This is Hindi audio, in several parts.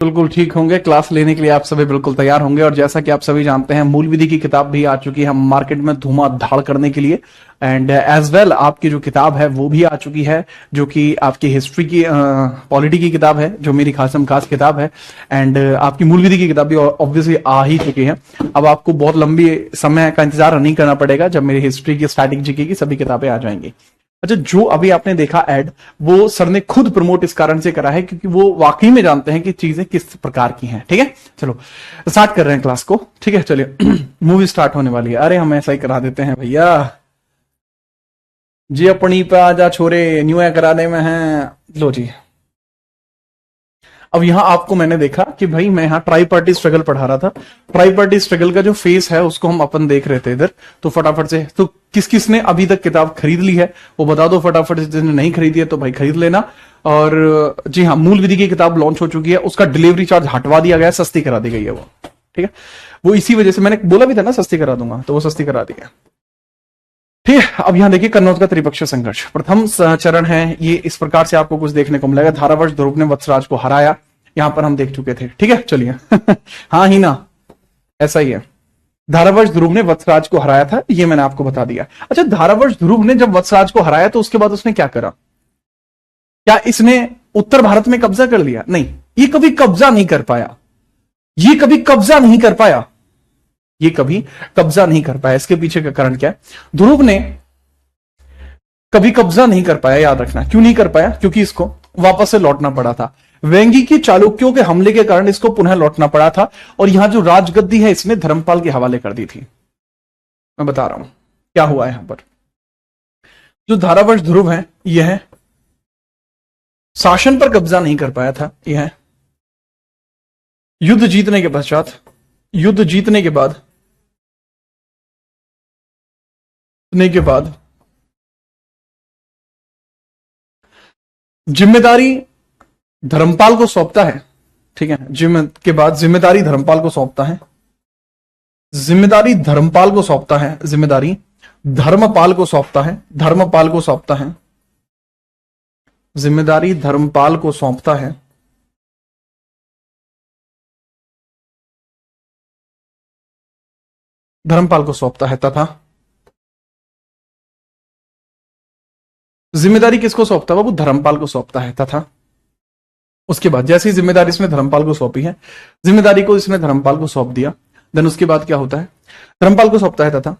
बिल्कुल ठीक होंगे। क्लास लेने के लिए आप सभी बिल्कुल तैयार होंगे। और जैसा कि आप सभी जानते हैं, मूल विधि की किताब भी आ चुकी है मार्केट में धुआंधार करने के लिए। एंड एज वेल आपकी जो किताब है वो भी आ चुकी है, जो कि आपकी हिस्ट्री की पॉलिटी की किताब है, जो मेरी खासम खास किताब है। एंड आपकी मूल विधि की किताब भी ऑब्वियसली आ ही चुकी है। अब आपको बहुत लंबी समय का इंतजार नहीं करना पड़ेगा, जब मेरी हिस्ट्री की, स्टैटिक जीके की सभी किताबें आ जाएंगी। अच्छा, जो अभी आपने देखा ऐड, वो सर ने खुद प्रमोट इस कारण से करा है क्योंकि वो वाकई में जानते हैं कि चीजें किस प्रकार की हैं। ठीक है, चलो स्टार्ट कर रहे हैं क्लास को। ठीक है, चलिए मूवी स्टार्ट होने वाली है। अरे हम ऐसा ही करा देते हैं भैया जी। अपनी पे आजा छोरे, न्यू कराने में हैं। लो जी, अब यहां आपको मैंने देखा कि भाई मैं यहां ट्राई पार्टी स्ट्रगल पढ़ा रहा था। ट्राई पार्टी स्ट्रगल का जो फेस है उसको हम अपन देख रहे थे इधर। तो फटाफट से, तो किस किस ने अभी तक किताब खरीद ली है वो बता दो फटाफट से। जिसने नहीं खरीदी है तो भाई खरीद लेना। और जी हाँ, मूल विधि की किताब लॉन्च हो चुकी है, उसका डिलीवरी चार्ज हटवा दिया गया, सस्ती करा दी गई है वो। ठीक है, वो इसी वजह से मैंने बोला भी था ना सस्ती करा दूंगा, तो वो सस्ती करा दी है। ठीक है, अब यहां देखिए कन्नौज का त्रिपक्षीय संघर्ष प्रथम चरण है ये। इस प्रकार से आपको कुछ देखने को मिलेगा। धारावर्ष ध्रुव ने वत्सराज को हराया, यहां पर हम देख चुके थे। ठीक है, चलिए हाँ ही ना, ऐसा ही है। धारावर्ष ध्रुव ने वत्सराज को हराया था, ये मैंने आपको बता दिया। अच्छा, धारावर्ष ध्रुव ने जब वत्सराज को हराया तो उसके बाद उसने क्या करा? क्या इसने उत्तर भारत में कब्जा कर लिया? नहीं, ये कभी कब्जा नहीं कर पाया। ये कभी कब्जा नहीं कर पाया। ये कभी कब्जा नहीं कर पाया। इसके पीछे का कारण क्या है? ध्रुव ने कभी कब्जा नहीं कर पाया, याद रखना। क्यों नहीं कर पाया? क्योंकि इसको वापस से लौटना पड़ा था। वेंगी की चालुक्यों के हमले के कारण इसको पुनः लौटना पड़ा था। और यहां जो राजगद्दी है इसने धर्मपाल के हवाले कर दी थी। मैं बता रहा हूं क्या हुआ है यहां पर। जो धारावर्ष ध्रुव है यह शासन पर कब्जा नहीं कर पाया था। यह युद्ध जीतने के पश्चात, युद्ध जीतने के बाद जिम्मेदारी धर्मपाल को सौंपता है। ठीक है, के बाद जिम्मेदारी धर्मपाल को सौंपता है। जिम्मेदारी धर्मपाल को सौंपता है। जिम्मेदारी धर्मपाल को सौंपता है। धर्मपाल को सौंपता है। जिम्मेदारी धर्मपाल को सौंपता है। धर्मपाल को सौंपता है तथा जिम्मेदारी किसको सौंपता है? बाबू धर्मपाल को सौंपता है। तथा उसके बाद जैसे ही जिम्मेदारी इसने धर्मपाल को सौंपी है, जिम्मेदारी को इसने धर्मपाल को सौंप दिया, देन उसके बाद क्या होता है? धर्मपाल को सौंपता है तथा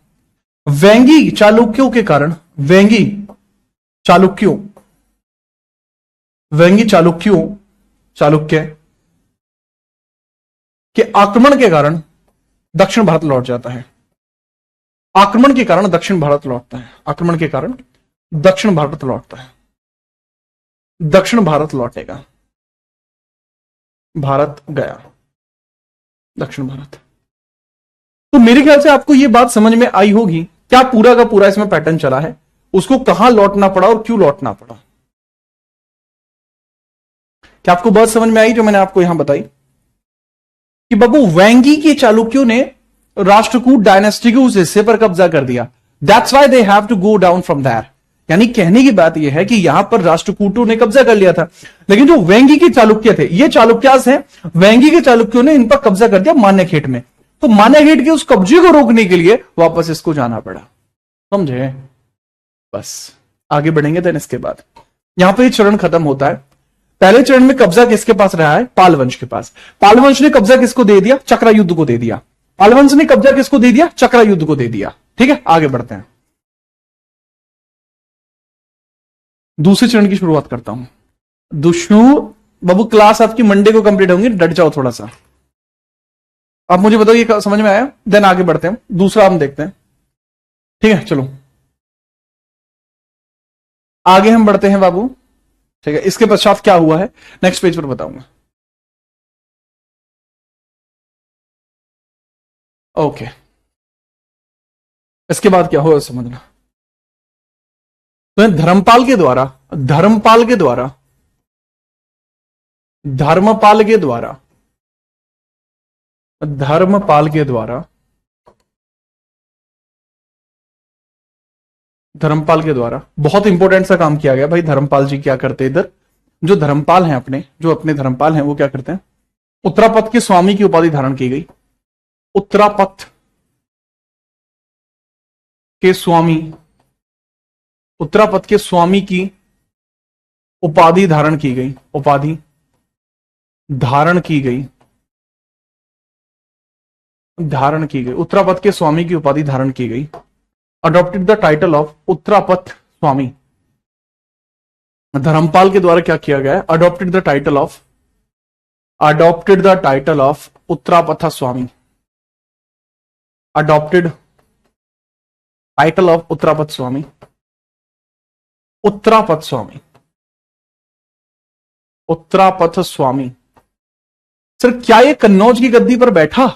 वेंगी चालुक्यों के कारण, वेंगी चालुक्यों, वेंगी चालुक्यों, चालुक्य के आक्रमण के कारण दक्षिण भारत लौट जाता है। आक्रमण के कारण दक्षिण भारत लौटता है। आक्रमण के कारण दक्षिण भारत लौटता है। दक्षिण भारत लौटेगा। भारत गया, दक्षिण भारत। तो मेरे ख्याल से आपको यह बात समझ में आई होगी क्या पूरा का पूरा इसमें पैटर्न चला है, उसको कहां लौटना पड़ा और क्यों लौटना पड़ा। क्या आपको बात समझ में आई जो मैंने आपको यहां बताई कि बाबू वेंगी के चालुक्यों ने राष्ट्रकूट डायनेस्टी के उस हिस्से पर कब्जा कर दिया। That's why they have to go down from there. यानी कहने की बात यह है कि यहां पर राष्ट्रकूटों ने कब्जा कर लिया था, लेकिन जो वेंगी के चालुक्य थे, ये चालुक्यास हैं, वेंगी के चालुक्यों ने इन पर कब्जा कर दिया मान्यखेट में। तो मान्यखेट के उस कब्जे को रोकने के लिए वापस इसको जाना पड़ा। समझे? बस आगे बढ़ेंगे। देन इसके बाद यहां पर चरण खत्म होता है। पहले चरण में कब्जा किसके पास रहा है? पाल वंश के पास। पाल वंश ने कब्जा किसको दे दिया? चक्रा युद्ध को दे दिया। पाल वंश ने कब्जा किसको दे दिया? चक्रा युद्ध को दे दिया। ठीक है, आगे बढ़ते हैं। दूसरे चरण की शुरुआत करता हूं। दुष्णु बाबू, क्लास आपकी मंडे को कंप्लीट होंगी, डट जाओ थोड़ा सा। आप मुझे बताओ ये समझ में आया? देन आगे बढ़ते हैं, दूसरा हम देखते हैं। ठीक है, चलो आगे हम बढ़ते हैं बाबू। ठीक है, इसके पश्चात क्या हुआ है नेक्स्ट पेज पर बताऊंगा। ओके, इसके बाद क्या हुआ समझना। तो धर्मपाल के द्वारा, धर्मपाल के द्वारा, धर्मपाल के द्वारा, धर्मपाल के द्वारा, धर्मपाल के द्वारा बहुत इंपॉर्टेंट सा काम किया गया भाई। धर्मपाल जी क्या करते इधर? जो धर्मपाल हैं अपने, जो अपने धर्मपाल हैं वो क्या करते हैं? उत्तरापथ के स्वामी की उपाधि धारण की गई। उत्तरापथ के स्वामी, उत्तरापथ के स्वामी की उपाधि धारण की गई। उपाधि धारण की गई, धारण की गई। उत्तरापथ के स्वामी की उपाधि धारण की गई। Adopted the title of Uttarapatha Swami. Dharmapala के द्वारा क्या किया गया है? Adopted the title of, adopted the title of Uttarapatha Swami. Adopted title of Uttarapatha Swami. Uttarapatha Swami, Uttarapatha Swami. Sir क्या ये कन्नौज की गद्दी पर बैठा?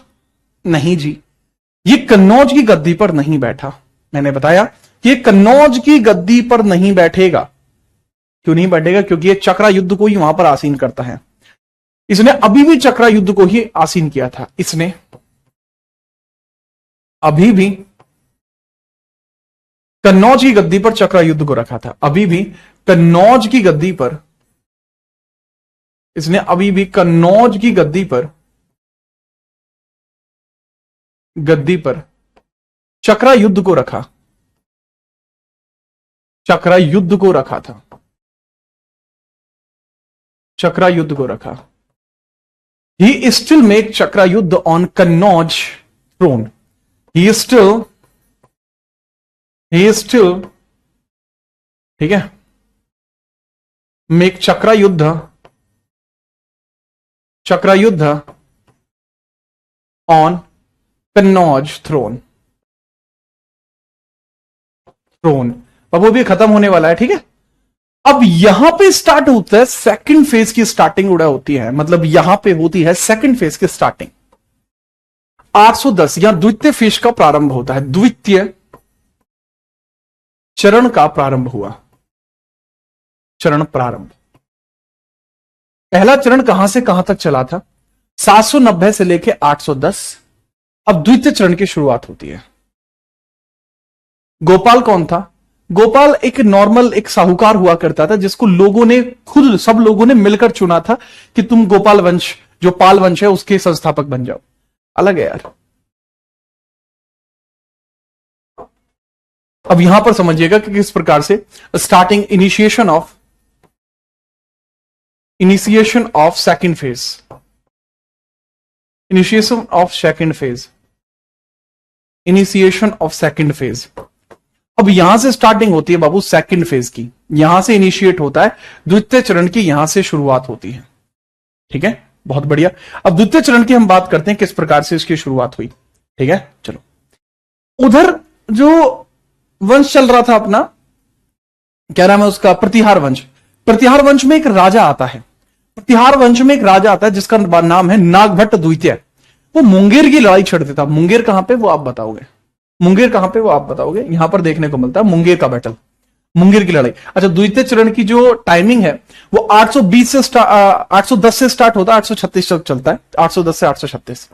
नहीं जी, ये कन्नौज की गद्दी पर नहीं बैठा। मैंने बताया कि ये कन्नौज की गद्दी पर नहीं बैठेगा। क्यों नहीं बैठेगा? क्योंकि ये चक्रा युद्ध को ही वहां पर आसीन करता है। इसने अभी भी चक्रा युद्ध को ही आसीन किया था। इसने अभी भी कन्नौज की गद्दी पर चक्रा युद्ध को रखा था। अभी भी कन्नौज की गद्दी पर, इसने अभी भी कन्नौज की गद्दी पर, गद्दी पर चक्रा युद्ध को रखा, चक्रा युद्ध को रखा था। चक्रा युद्ध को रखा। He still make Chakrayudha on Kannauj throne. He still, ठीक है, make Chakrayudha on Kannauj throne. अब वो भी खत्म होने वाला है, ठीक है। अब यहां पे स्टार्ट होता है सेकंड फेज की स्टार्टिंग उड़ा होती है, मतलब यहां पे होती है सेकंड फेज की स्टार्टिंग। 810 यहां द्वितीय फेज का प्रारंभ होता है। द्वितीय चरण का प्रारंभ हुआ। चरण प्रारंभ। पहला चरण कहां से कहां तक चला था? 790 से लेके 810। अब द्वितीय चरण की शुरुआत होती है। गोपाल कौन था? गोपाल एक नॉर्मल एक साहूकार हुआ करता था, जिसको लोगों ने खुद, सब लोगों ने मिलकर चुना था कि तुम गोपाल वंश, जो पाल वंश है, उसके संस्थापक बन जाओ। अलग है यार। अब यहां पर समझिएगा कि किस प्रकार से starting, initiation of second phase, initiation of second phase, initiation of second phase. अब यहां से स्टार्टिंग होती है बाबू सेकंड फेज की, यहां से इनिशिएट होता है। द्वितीय चरण की यहां से शुरुआत होती है, ठीक है, बहुत बढ़िया। अब द्वितीय चरण की हम बात करते हैं, किस प्रकार से इसकी शुरुआत हुई, ठीक है। चलो, उधर जो वंश चल रहा था अपना, क्या नाम है उसका? प्रतिहार वंश। प्रतिहार वंश में एक राजा आता है। प्रतिहार वंश में एक राजा आता है जिसका नाम है नागभट्ट द्वितीय। वो मुंगेर की लड़ाई छेड़ देता। मुंगेर कहां पे, वो आप बताओगे? मुंगेर कहां पे, वो आप बताओगे? यहां पर देखने को मिलता है मुंगेर का बैटल, मुंगेर की लड़ाई। अच्छा, द्वितीय चरण की जो टाइमिंग है वो 820 से 810 से स्टार्ट होता है, 836 तक चलता है। 810 से 836।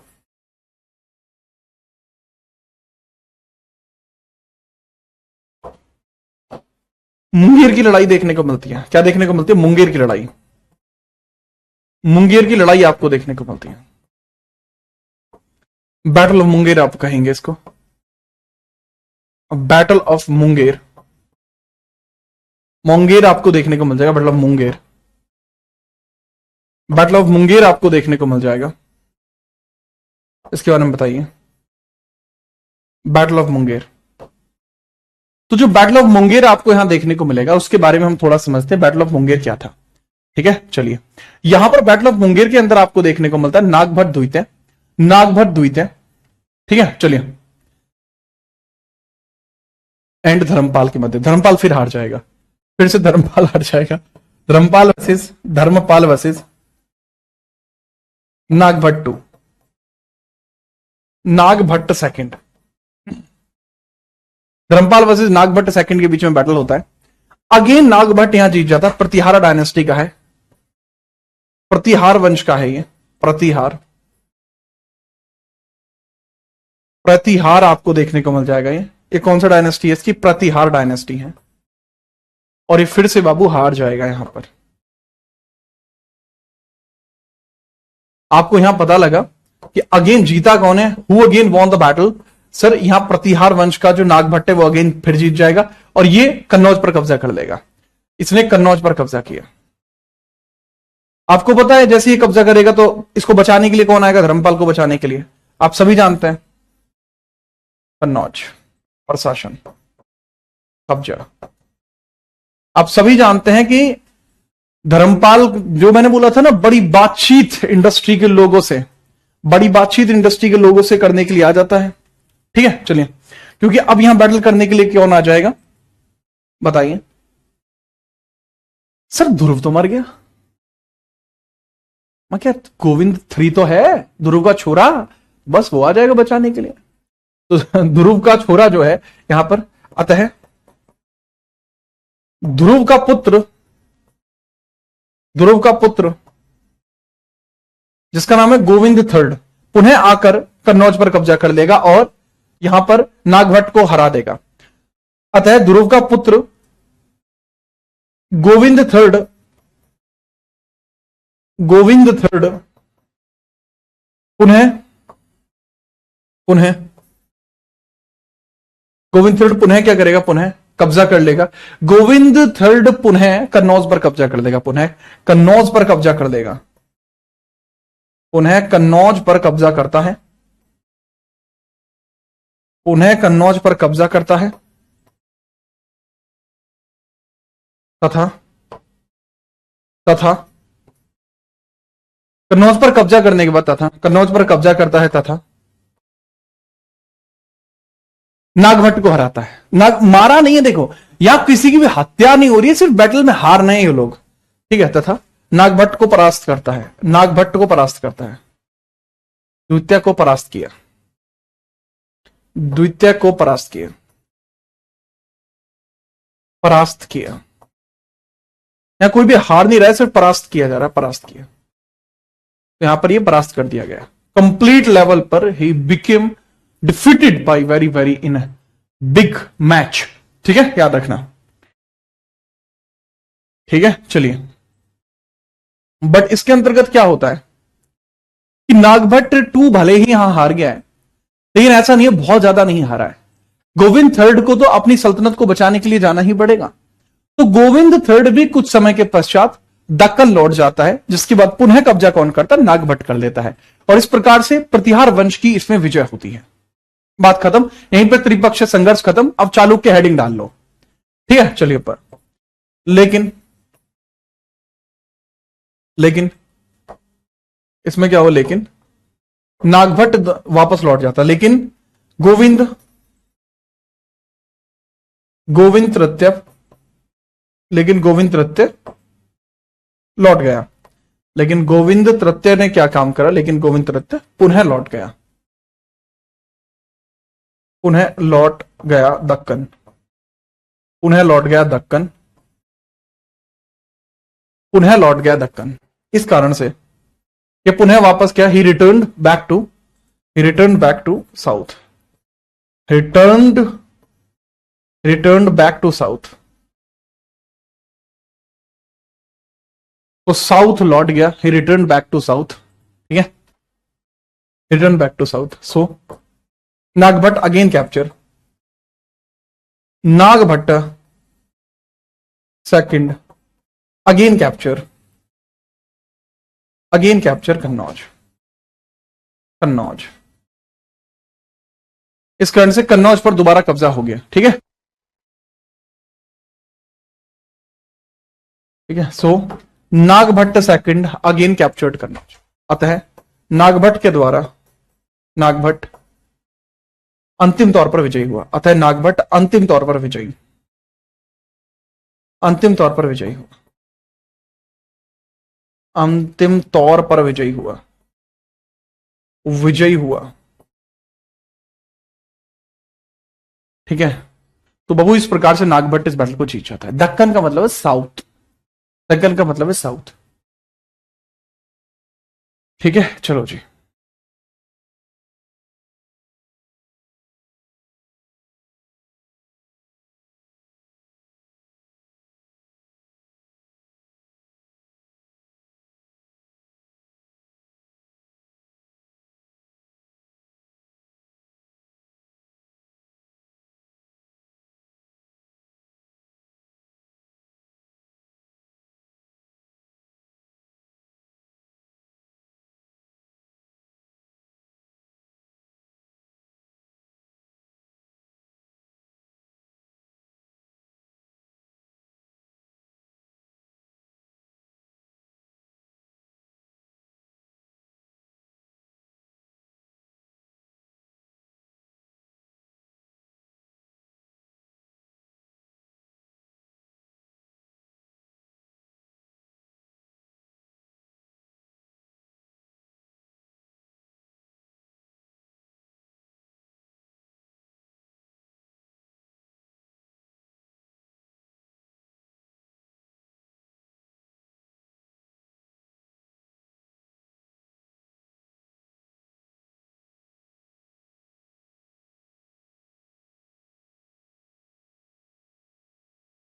मुंगेर की लड़ाई देखने को मिलती है। क्या देखने को मिलती है? मुंगेर की लड़ाई। मुंगेर की लड़ाई आपको देखने को मिलती है। बैटल ऑफ मुंगेर आप कहेंगे इसको, बैटल ऑफ मुंगेर। मुंगेर आपको देखने को मिल जाएगा, battle of Munger. Battle of Munger आपको देखने को मिल जाएगा। इसके बारे में बताइए। Battle of Munger. तो जो बैटल ऑफ मुंगेर आपको यहां देखने को मिलेगा, उसके बारे में हम थोड़ा समझते हैं। बैटल ऑफ मुंगेर क्या था, ठीक है। चलिए, यहां पर बैटल ऑफ मुंगेर के अंदर आपको देखने को मिलता है नागभट्ट द्वितीय, नागभट्ट द्वितीय, ठीक है। चलिए, एंड धर्मपाल के मध्य। धर्मपाल फिर हार जाएगा, फिर से धर्मपाल हार जाएगा। Dharmapal versus Nagabhata two, Nagabhata second. Dharmapal versus Nagabhata second के बीच में बैटल होता है। अगेन नागभट्ट यहां जीत जाता है। प्रतिहार डायनेस्टी का है, प्रतिहार वंश का है ये। प्रतिहार आपको देखने को मिल जाएगा। ये कौन सा डायनेस्टी है इसकी? प्रतिहार डायनेस्टी है। और ये फिर से बाबू हार जाएगा यहां पर। आपको यहां पता लगा कि अगेन जीता कौन है, who again won the battle. Sir यहां प्रतिहार वंश का जो नागभट्ट है वो अगेन फिर जीत जाएगा और ये कन्नौज पर कब्जा कर लेगा। इसने कन्नौज पर कब्जा किया। आपको पता है जैसे ये कब्जा करेगा तो इसको बचाने के लिए कौन आएगा, धर्मपाल को बचाने के लिए। आप सभी जानते हैं कन्नौज प्रशासन कब्जा। आप सभी जानते हैं कि धर्मपाल, जो मैंने बोला था ना, बड़ी बातचीत इंडस्ट्री के लोगों से, बड़ी बातचीत इंडस्ट्री के लोगों से करने के लिए आ जाता है। ठीक है चलिए, क्योंकि अब यहां बैटल करने के लिए कौन आ जाएगा बताइए। सर ध्रुव तो मर गया। मैं क्या, गोविंद 3 तो है, ध्रुव का छोरा, बस वो आ जाएगा बचाने के लिए। तो ध्रुव का छोरा जो है यहां पर अतः ध्रुव का पुत्र, ध्रुव का पुत्र जिसका नाम है गोविंद थर्ड, पुनः आकर कन्नौज पर कब्जा कर लेगा और यहां पर नागभट्ट को हरा देगा। अतः ध्रुव का पुत्र गोविंद थर्ड, गोविंद थर्ड पुनः पुनः गोविंद थर्ड पुनः क्या करेगा, पुनः कब्जा कर लेगा। गोविंद थर्ड पुनः कन्नौज पर कब्जा कर लेगा, पुनः कन्नौज पर कब्जा कर लेगा, पुनः कन्नौज पर कब्जा करता है, पुनः कन्नौज पर कब्जा करता है तथा तथा कन्नौज पर कब्जा करने के बाद तथा कन्नौज पर कब्जा करता है तथा नागभट्ट को हराता है। नाग मारा नहीं है, देखो यहां किसी की भी हत्या नहीं हो रही है, सिर्फ बैटल में हार रहे हैं ये लोग। ठीक है, तथा नागभट्ट को परास्त करता है, नागभट्ट को परास्त करता है, द्वितीय को परास्त किया, द्वितीय को परास्त किया, परास्त किया। यहां कोई भी हार नहीं रहा है, सिर्फ परास्त किया जा रहा है, परास्त किया। तो यहां पर ये परास्त कर दिया गया कंप्लीट लेवल पर। He became defeated by very very in big match. ठीक है, याद रखना। ठीक है चलिए, बट इसके अंतर्गत क्या होता है कि नागभट्ट 2 भले ही यहां हार गया है, लेकिन ऐसा नहीं है बहुत ज्यादा नहीं हारा है। गोविंद थर्ड को तो अपनी सल्तनत को बचाने के लिए जाना ही पड़ेगा। तो गोविंद थर्ड भी कुछ समय के पश्चात दक्कन लौट जाता है, जिसके बाद पुनः कब्जा कौन करता है, नागभट्ट कर लेता है। और इस प्रकार से प्रतिहार वंश की इसमें विजय होती है। बात खत्म, यहीं पर त्रिपक्षीय संघर्ष खत्म। अब चालुक्य हेडिंग डाल लो। ठीक है चलिए पर, लेकिन लेकिन इसमें क्या हो, लेकिन नागभट्ट वापस लौट जाता, लेकिन गोविंद गोविंद तृतीय, लेकिन गोविंद तृतीय लौट गया। लेकिन गोविंद तृतीय ने क्या काम करा, लेकिन गोविंद तृतीय पुनः लौट गया, पुनः लौट गया दक्कन, पुनः लौट गया दक्कन, पुनः लौट गया दक्कन। इस कारण से ये पुनः वापस क्या, he return back to, he return back to south, return return back to south. तो साउथ लौट गया, he return back to south. ठीक है, return back to south. So Nagabhatta again capture, Nagabhatta second again capture, again capture Kannauj, Kannauj. इस कारण से कन्नौज पर दोबारा कब्जा हो गया। ठीक है, ठीक है। So Nagabhatta second again captured Kannauj. अतः नागभट्ट के द्वारा नागभट्ट अंतिम तौर पर विजयी हुआ, अतः नागभट्ट अंतिम तौर पर विजयी, अंतिम तौर पर विजयी हुआ, अंतिम तौर पर विजयी हुआ, विजयी हुआ। ठीक है, तो बबू इस प्रकार से नागभट्ट इस बैटल को जीत जाता है। दक्कन का मतलब है साउथ, दक्कन का मतलब है साउथ। ठीक है चलो जी।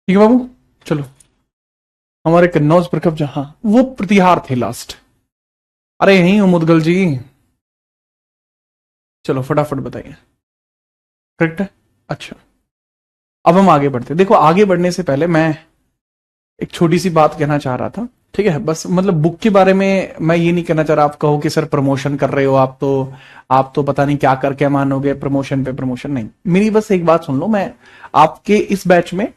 ठीक है बाबू, चलो। हमारे कन्नौज प्रकब जहां वो प्रतिहार थे लास्ट। अरे यही हूं मुदगल जी। चलो फटाफट बताइए। करेक्ट है। अच्छा, अब हम आगे बढ़ते हैं। देखो, आगे बढ़ने से पहले मैं एक छोटी सी बात कहना चाह रहा था। ठीक है, बस मतलब बुक के बारे में मैं ये नहीं कहना चाह रहा आप कहो कि सर प्रमोशन कर रहे हो, आप तो पता नहीं क्या करके मानोगे, प्रमोशन पे प्रमोशन नहीं। मेरी बस एक बात सुन लो, मैं आपके इस बैच में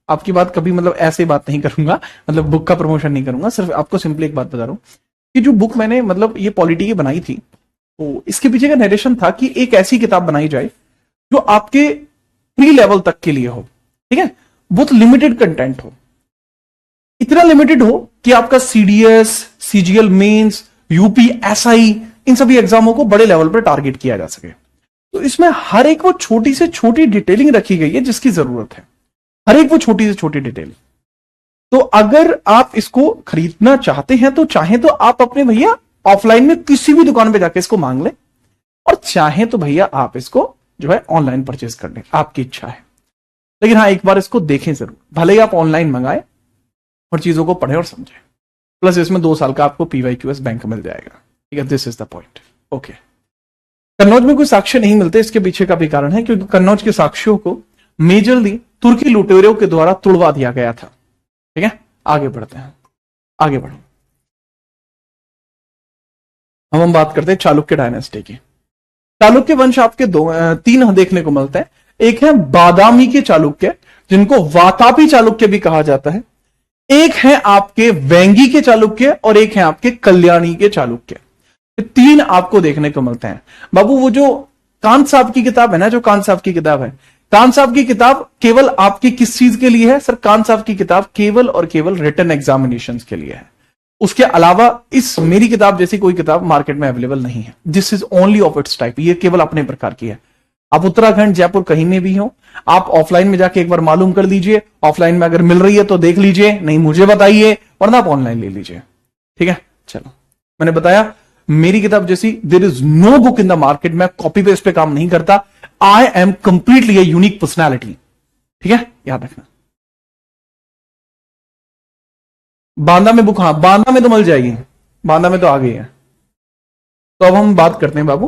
आपकी बात कभी मतलब ऐसे बात नहीं करूंगा, मतलब बुक का प्रमोशन नहीं करूंगा। सिर्फ आपको सिंपली एक बात बता रहा हूं कि जो बुक मैंने मतलब ये पॉलिटी की बनाई थी, तो इसके पीछे का नरेशन था कि एक ऐसी किताब बनाई जाए जो आपके प्री लेवल तक के लिए हो। ठीक है, बहुत लिमिटेड कंटेंट हो, इतना लिमिटेड हो कि आपका CDS, CGL mains, UP, SI, इन सभी एग्जामों को बड़े लेवल पर टारगेट किया जा सके। तो इसमें हर एक वो छोटी से छोटी डिटेलिंग रखी गई है जिसकी जरूरत है, हर एक वो छोटी से छोटी डिटेल। तो अगर आप इसको खरीदना चाहते हैं तो चाहे तो आप अपने भैया ऑफलाइन में किसी भी दुकान पे जाके इसको मांग लें, और चाहे तो भैया आप इसको जो है ऑनलाइन परचेज कर लें, आपकी इच्छा है। लेकिन हाँ, एक बार इसको देखें जरूर, भले ही आप ऑनलाइन मंगाए और चीजों को पढ़े और समझे। प्लस इसमें 2 साल का आपको पीवाईक्यूएस बैंक मिल जाएगा। ठीक है, this is the point. Okay, Kannauj में कोई साक्ष्य नहीं मिलते, इसके पीछे का भी कारण है क्योंकि कन्नौज के साक्ष्यों को मेजरली तुर्की लुटेरों के द्वारा तुड़वा दिया गया था। ठीक है, आगे बढ़ते हैं, आगे बढ़ो। अब हम बात करते हैं चालुक्य डायनेस्टी की। चालुक्य वंश आपके तीन देखने को मिलते हैं। एक है बादामी के चालुक्य, जिनको वातापी चालुक्य भी कहा जाता है। एक है आपके वेंगी के चालुक्य और एक है आपके कल्याणी के चालुक्य। ये तीन आपको देखने को मिलते हैं। बाबू, वो जो कांत साहब की किताब है ना, जो कांत साहब की किताब है, कांत साहब की किताब केवल आपकी किस चीज के लिए है सर? कांत साहब की किताब केवल और केवल रिटन एग्जामिनेशन के लिए है। उसके अलावा इस मेरी किताब जैसी कोई किताब मार्केट में अवेलेबल नहीं है। This is only of its type, ये केवल अपने प्रकार की है। आप उत्तराखंड, जयपुर कहीं में भी हो, आप ऑफलाइन में जाके एक बार मालूम कर लीजिए। ऑफलाइन में अगर मिल रही है तो देख लीजिए, नहीं मुझे बताइए, वरना आप ऑनलाइन ले लीजिए। ठीक है, चलो। मैंने बताया मेरी किताब जैसी there is no book in the market. मैं कॉपी पेस्ट पे काम नहीं करता। I am completely a unique personality. ठीक है, याद रखना। बांदा में बुक, हाँ बांदा में तो मिल जाएगी, बांदा में तो आ गई है। तो अब हम बात करते हैं बाबू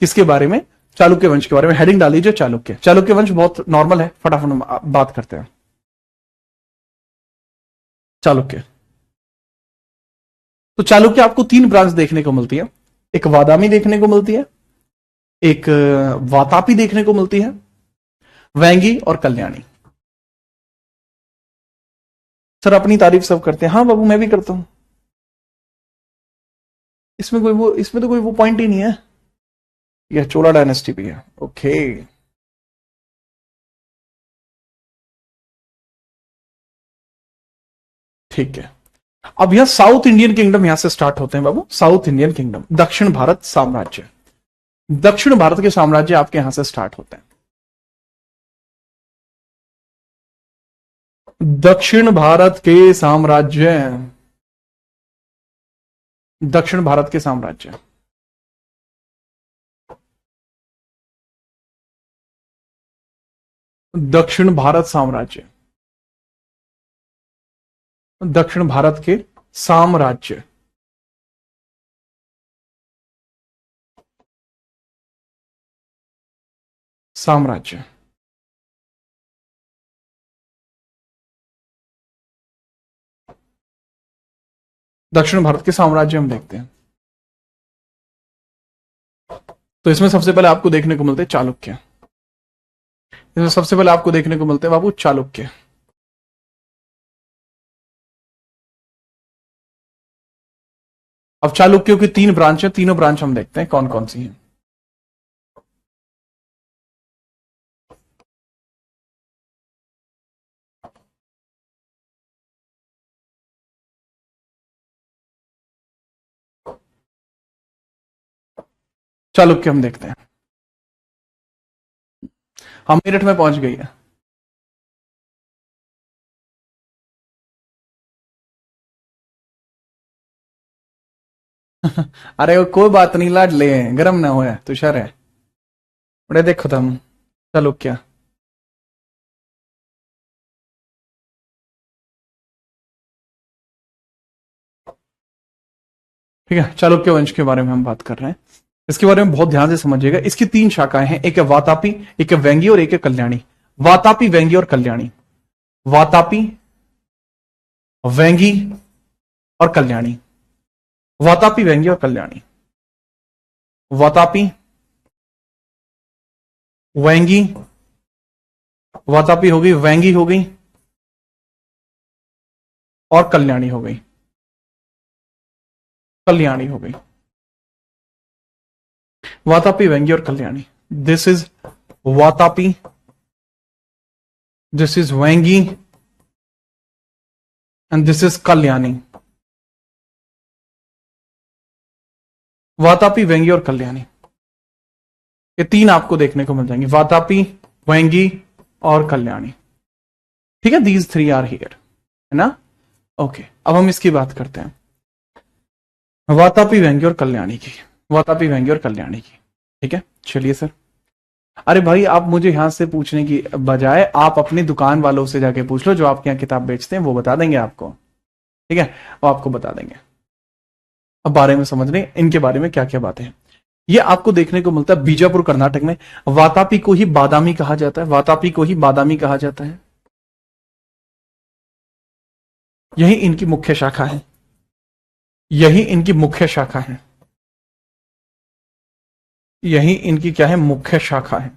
किसके बारे में? चालुक्य वंश के बारे में। हेडिंग डाल दीजिए चालुक्य। चालुक्य वंश बहुत नॉर्मल है, फटाफट हम बात करते हैं। चालुक्य, तो चालुक्य आपको तीन ब्रांच देखने को मिलती है। एक वादामी देखने को मिलती है, एक वातापी देखने को मिलती है, वैंगी और कल्याणी। सर अपनी तारीफ सब करते हैं। हाँ बाबू, मैं भी करता हूं। इसमें तो कोई वो पॉइंट ही नहीं है। यह चोला डायनेस्टी भी है। ओके, ठीक है। अब यह साउथ इंडियन किंगडम यहां से स्टार्ट होते हैं बाबू। साउथ इंडियन किंगडम, दक्षिण भारत साम्राज्य। दक्षिण भारत के साम्राज्य आपके यहां से स्टार्ट होते हैं। दक्षिण भारत के साम्राज्य, दक्षिण भारत के साम्राज्य, दक्षिण भारत साम्राज्य, दक्षिण भारत के साम्राज्य, साम्राज्य, दक्षिण भारत के साम्राज्य हम देखते हैं। तो इसमें सबसे पहले आपको देखने को मिलते हैं चालुक्य। इसमें सबसे पहले आपको देखने को मिलते हैं बाबू चालुक्य। अब चालुक्यों की तीन ब्रांच है, तीनों ब्रांच हम देखते हैं कौन कौन सी हैं। चालुक्य हम देखते हैं। हम मेरठ में पहुंच गई है। अरे वो कोई बात नहीं, लाड ले गरम ना होया तुषार है। बड़े देखो तुम चालुक्य। ठीक है, चालुक्य वंश के बारे में हम बात कर रहे हैं। इसके बारे में बहुत ध्यान से समझिएगा। इसकी 3 शाखाएं हैं, एक है वातापी, एक है वेंगी और एक है कल्याणी। वातापी, वेंगी और कल्याणी। वातापी, वेंगी और कल्याणी। वातापी, वेंगी और कल्याणी। वातापी, वेंगी, वातापी हो गई, वेंगी हो गई और कल्याणी हो गई। कल्याणी हो गई। वातापी, वेंगी और Kalyani. This is Vatapi, this is Vengi and this is Kalyani. Vatapi, Vengi और कल्याणी, ये 3 आपको देखने को मिल जाएंगे। वातापी, वेंगी और कल्याणी। ठीक है, दीज 3 आर हियर, है ना। ओके, अब हम इसकी बात करते हैं, वातापी, वेंगी और कल्याणी की। वातापी, वेंगी और कल्याणी की। ठीक है, चलिए सर। अरे भाई, आप मुझे यहां से पूछने की बजाय आप अपनी दुकान वालों से जाके पूछ लो, जो आपके यहाँ किताब बेचते हैं, वो बता देंगे आपको। ठीक है, वो आपको बता देंगे। अब बारे में समझ रहे इनके बारे में क्या क्या बातें हैं। ये आपको देखने को मिलता है बीजापुर कर्नाटक में। वातापी को ही बादामी कहा जाता है। वातापी को ही बादामी कहा जाता है। यही इनकी मुख्य शाखा है। यही इनकी मुख्य शाखा है। यही इनकी क्या है, मुख्य शाखा है।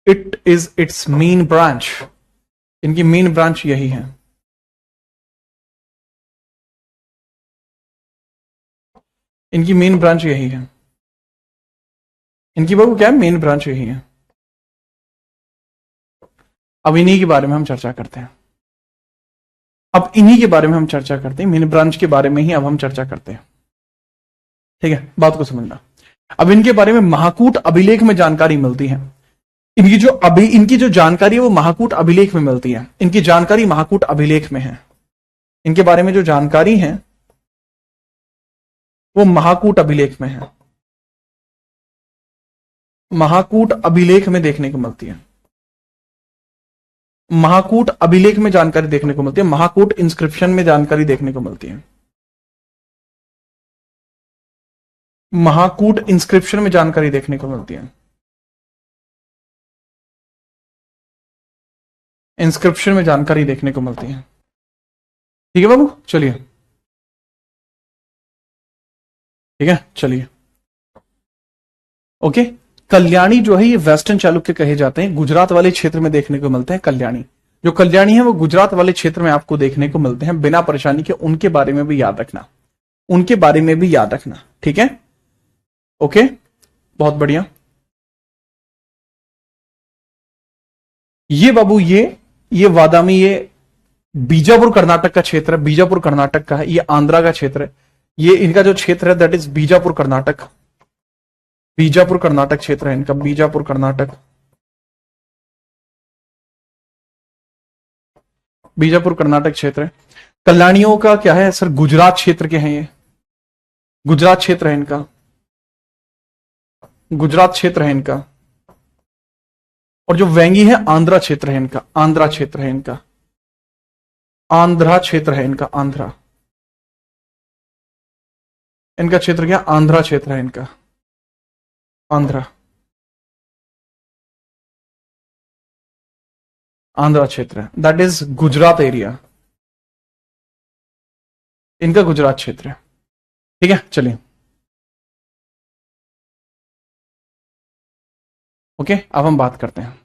It is it's main branch. इनकी मेन ब्रांच यही है। इनकी मेन ब्रांच यही है। इनकी बाबू क्या है, मेन ब्रांच यही है। अब इन्हीं के बारे में हम चर्चा करते हैं। अब इन्हीं के बारे में हम चर्चा करते हैं। मेन ब्रांच के बारे में ही अब हम चर्चा करते हैं। ठीक है, बात को समझना। अब इनके बारे में महाकूट अभिलेख में जानकारी मिलती है। इनकी जो जानकारी है वो महाकूट अभिलेख में मिलती है। इनकी जानकारी महाकूट अभिलेख में है। इनके बारे में जो जानकारी है वो महाकूट अभिलेख में है। महाकूट अभिलेख में देखने को मिलती है। महाकूट अभिलेख में जानकारी देखने को मिलती है। महाकूट इंस्क्रिप्शन में जानकारी देखने को मिलती है। महाकूट इंस्क्रिप्शन में जानकारी देखने को मिलती है। इंस्क्रिप्शन में जानकारी देखने को मिलती है। ठीक है बाबू, चलिए। ठीक है, चलिए। ओके, कल्याणी जो है ये वेस्टर्न चालुक्य कहे जाते हैं। गुजरात वाले क्षेत्र में देखने को मिलते हैं कल्याणी। जो कल्याणी है वो गुजरात वाले क्षेत्र में आपको देखने को मिलते हैं। बिना परेशानी के उनके बारे में भी याद रखना। उनके बारे में भी याद रखना। ठीक है, ओके, बहुत बढ़िया। ये बाबू, ये वादामी, ये बीजापुर कर्नाटक का क्षेत्र है। बीजापुर कर्नाटक का है। ये आंध्रा का क्षेत्र है। ये इनका जो क्षेत्र है दैट इज बीजापुर कर्नाटक। बीजापुर कर्नाटक क्षेत्र है इनका। बीजापुर कर्नाटक, बीजापुर कर्नाटक क्षेत्र है। कल्याणियों का क्या है सर, गुजरात क्षेत्र के हैं ये। गुजरात क्षेत्र है इनका। गुजरात क्षेत्र है इनका। और जो वेंगी है आंध्रा क्षेत्र है इनका। आंध्रा क्षेत्र है इनका। आंध्रा क्षेत्र है इनका। आंध्रा, इनका क्षेत्र क्या, आंध्रा क्षेत्र है इनका। आंध्रा, आंध्रा क्षेत्र है, दैट इज गुजरात एरिया। इनका गुजरात क्षेत्र है। ठीक है, चलिए। ओके, अब हम बात करते हैं।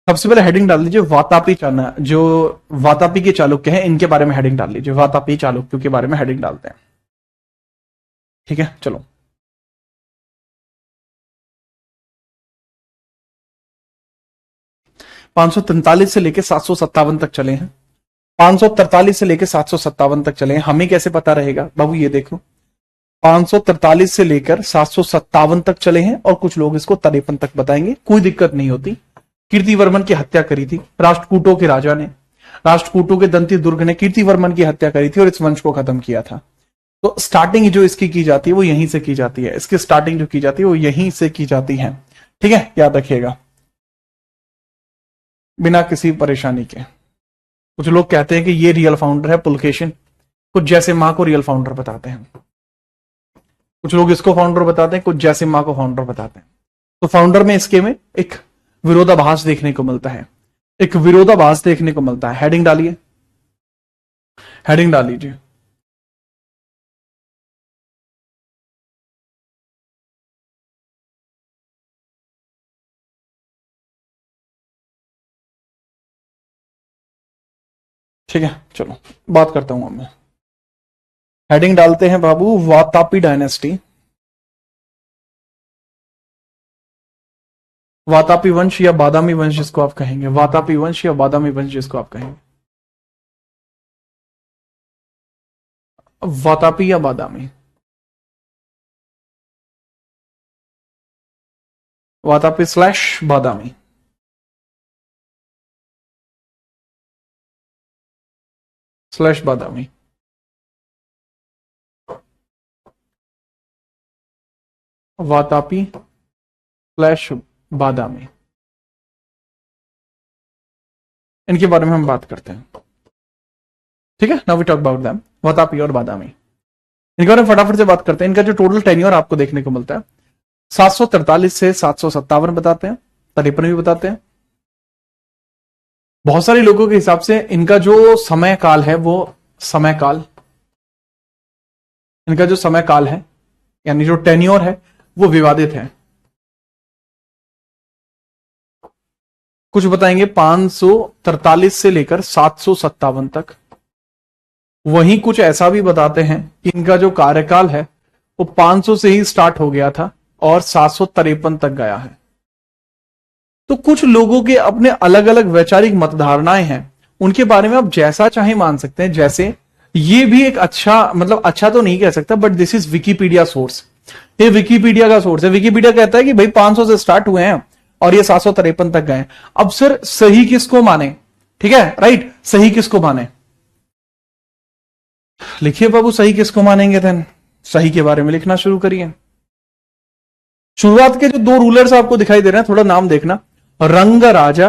सबसे पहले हेडिंग डाल लीजिए वातापी चालुक्य। जो वातापी के चालुक्य हैं इनके बारे में हेडिंग डाल लीजिए। वातापी चालुक्य के बारे में हेडिंग डालते हैं। ठीक है, चलो। $543 से लेकर 757 तक चले हैं। 543 से लेकर 757 तक चले हैं। हमें कैसे पता रहेगा बाबू, ये देखो 543 से लेकर 757 तक चले हैं और कुछ लोग इसको 53 तक बताएंगे, कोई दिक्कत नहीं होती। कीर्तिवर्मन की हत्या करी थी राष्ट्रकूटों के राजा ने। राष्ट्रकूटों के दंती दुर्ग ने कीर्तिवर्मन की हत्या करी थी और इस वंश को खत्म किया था। तो स्टार्टिंग जो इसकी की जाती है वो यहीं से की जाती है। इसकी स्टार्टिंग जो की जाती है वो यहीं से की जाती है। ठीक है, याद रखिएगा, बिना किसी परेशानी के। कुछ लोग कहते हैं कि ये रियल फाउंडर है पुलकेशिन, कुछ जैसे माँ को रियल फाउंडर बताते हैं, कुछ लोग इसको फाउंडर बताते हैं, कुछ जैसे माँ को फाउंडर बताते हैं। तो फाउंडर में इसके में एक विरोधाभास देखने को मिलता है, एक विरोधाभास देखने को मिलता है। हेडिंग डालिए, हेडिंग डाल लीजिए। ठीक है, चलो बात करता हूं अब मैं। हेडिंग डालते हैं बाबू, वातापी डायनेस्टी, वातापी वंश या बादामी वंश जिसको आप कहेंगे, वातापी वंश या बादामी वंश जिसको आप कहेंगे, वातापी या Badami, Vatapi slash Badami, slash Badami. Vatapi slash Badami, इनके बारे में हम बात करते हैं। ठीक है, now we talk about them, Vatapi और बादामी। इनके बारे में फटाफट से बात करते हैं। इनका जो टोटल टेन्योर आपको देखने को मिलता है 743 से 757 बताते हैं, 53 भी बताते हैं। बहुत सारे लोगों के हिसाब से इनका जो समय काल है वो समय काल, इनका जो समय काल है यानी जो टेन्योर है वो विवादित है। कुछ बताएंगे 543 से लेकर 757 तक, वहीं कुछ ऐसा भी बताते हैं कि इनका जो कार्यकाल है वो 500 से ही स्टार्ट हो गया था और 753 तक गया है। तो कुछ लोगों के अपने अलग अलग वैचारिक मतधारणाएं हैं, उनके बारे में आप जैसा चाहे मान सकते हैं। जैसे ये भी एक अच्छा, मतलब अच्छा तो नहीं कह सकता, but this is Wikipedia source, ये विकिपीडिया का सोर्स है। विकिपीडिया कहता है कि भाई 500 से स्टार्ट हुए हैं और ये 753 तक गए। अब सर सही किसको माने, ठीक है, राइट, सही किसको माने, लिखिए बाबू सही किसको मानेंगे। देन सही के बारे में लिखना शुरू करिए। शुरुआत के जो दो रूलर्स आपको दिखाई दे रहे हैं, थोड़ा नाम देखना, रंग राजा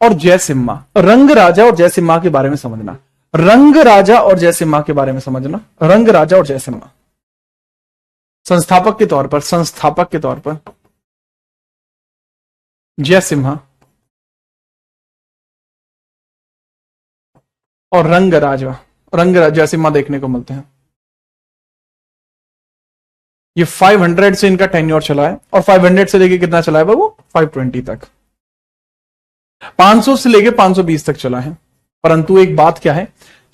और जयसिम्हा। रंग राजा और जयसिम्हा के बारे में समझना, रंग राजा और जयसिम्हा के बारे में समझना, रंग राजा और जयसिम्हा। संस्थापक के तौर पर, संस्थापक के तौर पर जयसिम्हा और रंग राजा, रंग राजा जयसिम्हा देखने को मिलते हैं। ये 500 से इनका टेन्योर चला है और 500 से लेके कितना चला है बाबू, 520 तक। 500 से लेके 520 तक चला है। परंतु एक बात क्या है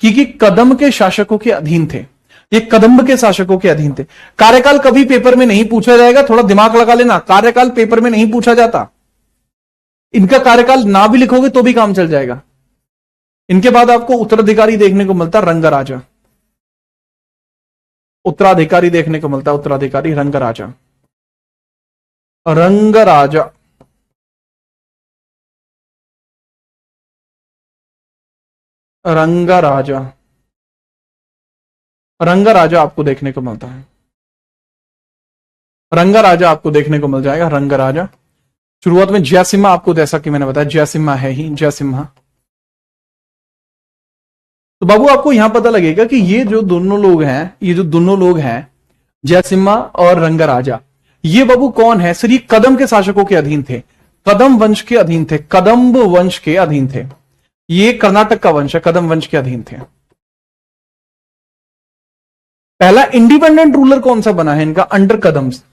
कि कदम के शासकों के अधीन थे, ये कदम्ब के शासकों के अधीन थे। कार्यकाल कभी पेपर में नहीं पूछा जाएगा, थोड़ा दिमाग लगा लेना, कार्यकाल पेपर में नहीं पूछा जाता। इनका कार्यकाल ना भी लिखोगे तो भी काम चल जाएगा। इनके बाद आपको उत्तराधिकारी देखने को मिलता रंग राजा, उत्तराधिकारी देखने को मिलता है, उत्तराधिकारी रंग राजा, रंग राजा, रंग राजा, रंग राजा आपको देखने को मिलता है। रंग राजा आपको देखने को मिल जाएगा, रंग राजा। शुरुआत में जयसिम्हा आपको, जैसा कि मैंने बताया जयसिम्हा है ही, जयसिम्हा। तो बाबू आपको यहां पता लगेगा कि ये जो दोनों लोग हैं, ये जो दोनों लोग हैं जयसिम्हा और रंग राजा, ये बाबू कौन है सर, ये कदम के शासकों के अधीन थे, कदम वंश के अधीन थे, कदम्ब वंश के अधीन थे। ये कर्नाटक का वंश है, कदम वंश के अधीन थे। पहला इंडिपेंडेंट रूलर कौन सा बना है इनका, अंडर कदम्स,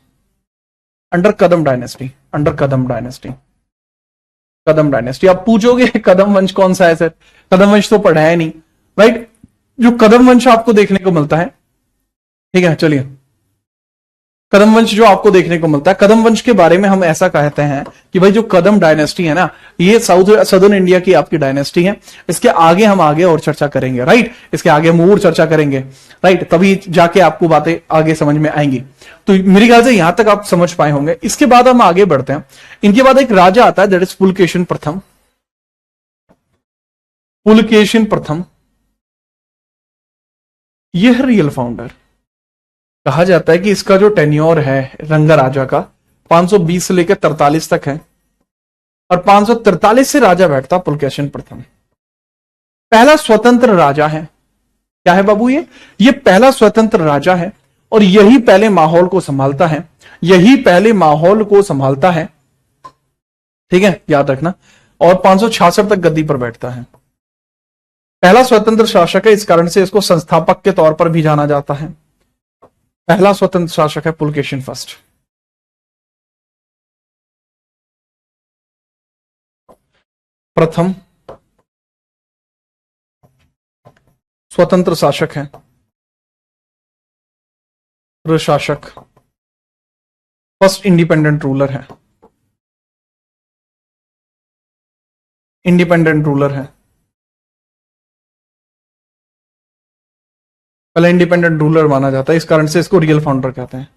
अंडर कदम डायनेस्टी, अंडर कदम डायनेस्टी, कदम डायनेस्टी। आप पूछोगे कदम वंश कौन सा है सर, कदम वंश तो पढ़ा है नहीं, राइट। जो कदम वंश आपको देखने को मिलता है, ठीक है, चलिए, कदम वंश जो आपको देखने को मिलता है, कदम वंश के बारे में हम ऐसा कहते हैं कि भाई जो कदम डायनेस्टी है ना, ये सदर्न इंडिया की आपकी डायनेस्टी है। इसके आगे हम आगे और चर्चा करेंगे, राइट, इसके आगे हम और चर्चा करेंगे, राइट, तभी जाके आपको बातें आगे समझ में आएंगी। तो मेरे ख्याल से यहां तक आप समझ पाए होंगे। इसके बाद हम आगे बढ़ते हैं। इनके बाद एक राजा आता है, दैट इज पुलकेशिन प्रथम, पुलकेशिन प्रथम। यह रियल फाउंडर, कहा जाता है कि इसका जो टेन्योर है रंग राजा का 520 से लेकर 43 तक है और 543 से राजा बैठता पुलकेशिन प्रथम। पहला स्वतंत्र राजा है। क्या है बाबू? ये पहला स्वतंत्र राजा है और यही पहले माहौल को संभालता है, यही पहले माहौल को संभालता है। ठीक है, याद रखना। और 566 तक गद्दी पर बैठता है। पहला स्वतंत्र शासक है, इस कारण से इसको संस्थापक के तौर पर भी जाना जाता है। पहला स्वतंत्र शासक है पुलकेशिन फर्स्ट। प्रथम स्वतंत्र शासक है, प्रशासक, फर्स्ट इंडिपेंडेंट रूलर है, इंडिपेंडेंट रूलर है। पहले इंडिपेंडेंट रूलर माना जाता है, इस कारण से इसको रियल फाउंडर कहते हैं।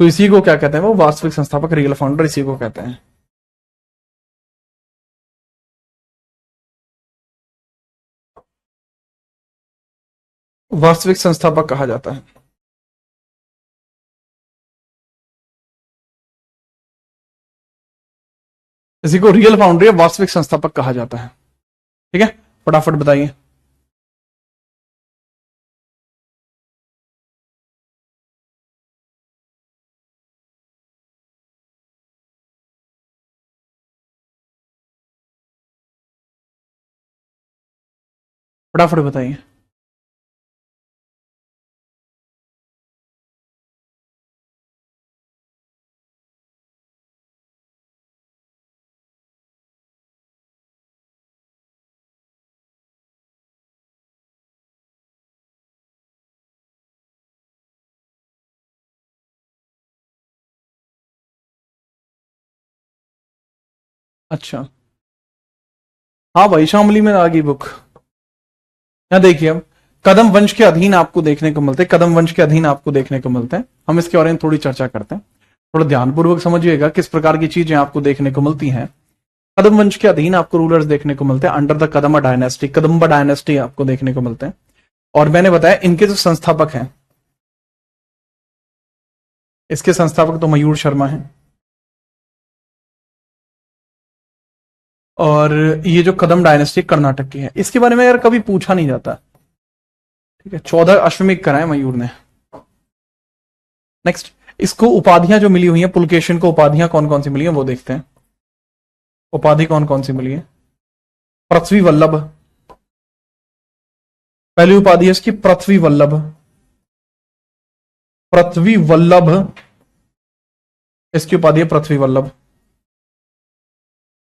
तो इसी को क्या कहते हैं? वो वास्तविक संस्थापक, रियल फाउंडर, इसी को कहते हैं। वास्तविक संस्थापक कहा जाता है। इसी को रियल फाउंडर या वास्तविक संस्थापक कहा जाता है। ठीक है, फटाफट बताइए। फटाफट बताइए। अच्छा, हाँ भाई, शामली में आ गई बुक। यहाँ देखिए, अब कदम वंश के अधीन आपको देखने को मिलते हैं, कदम वंश के अधीन आपको देखने को मिलते हैं। हम इसके बारे में थोड़ी चर्चा करते हैं। थोड़ा ध्यानपूर्वक समझिएगा किस प्रकार की चीजें आपको देखने को मिलती हैं। कदम वंश के अधीन आपको रूलर्स देखने को मिलते हैं, under the Kadamba dynasty, Kadamba dynasty आपको देखने को मिलते हैं। और मैंने बताया इनके जो संस्थापक हैं, इसके संस्थापक तो मयूर शर्मा हैं। और ये जो कदम डायनेस्टी कर्नाटक की है, इसके बारे में यार कभी पूछा नहीं जाता। ठीक है, 14 अश्वमेध कराए मयूर ने। नेक्स्ट, इसको उपाधियां जो मिली हुई हैं, पुलकेशिन को उपाधियां कौन कौन सी मिली हैं वो देखते हैं। उपाधि कौन कौन सी मिली है? पृथ्वी वल्लभ, पहली उपाधि है इसकी पृथ्वी वल्लभ। पृथ्वी वल्लभ इसकी उपाधि है, पृथ्वी वल्लभ।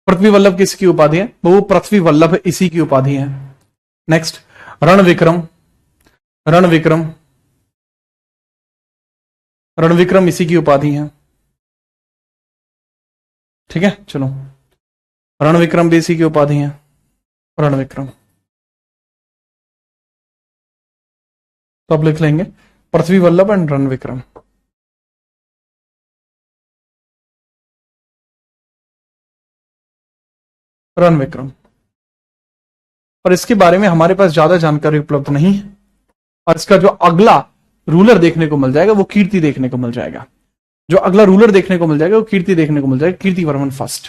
पृथ्वी वल्लभ किसकी उपाधि है? वो पृथ्वी वल्लभ इसी की उपाधि है। नेक्स्ट, रण विक्रम, रण विक्रम, रण विक्रम इसी की उपाधि है। ठीक है, चलो, रण विक्रम भी इसी की उपाधि है, रण विक्रम। तो आप लिख लेंगे पृथ्वी वल्लभ एंड रण विक्रम। रण विक्रम। और इसके बारे में हमारे पास ज्यादा जानकारी उपलब्ध नहीं है। और इसका जो अगला रूलर देखने को मिल जाएगा वो कीर्ति देखने को मिल जाएगा। जो अगला रूलर देखने को मिल जाएगा वो कीर्ति देखने को मिल जाएगा, कीर्तिवर्मन फर्स्ट।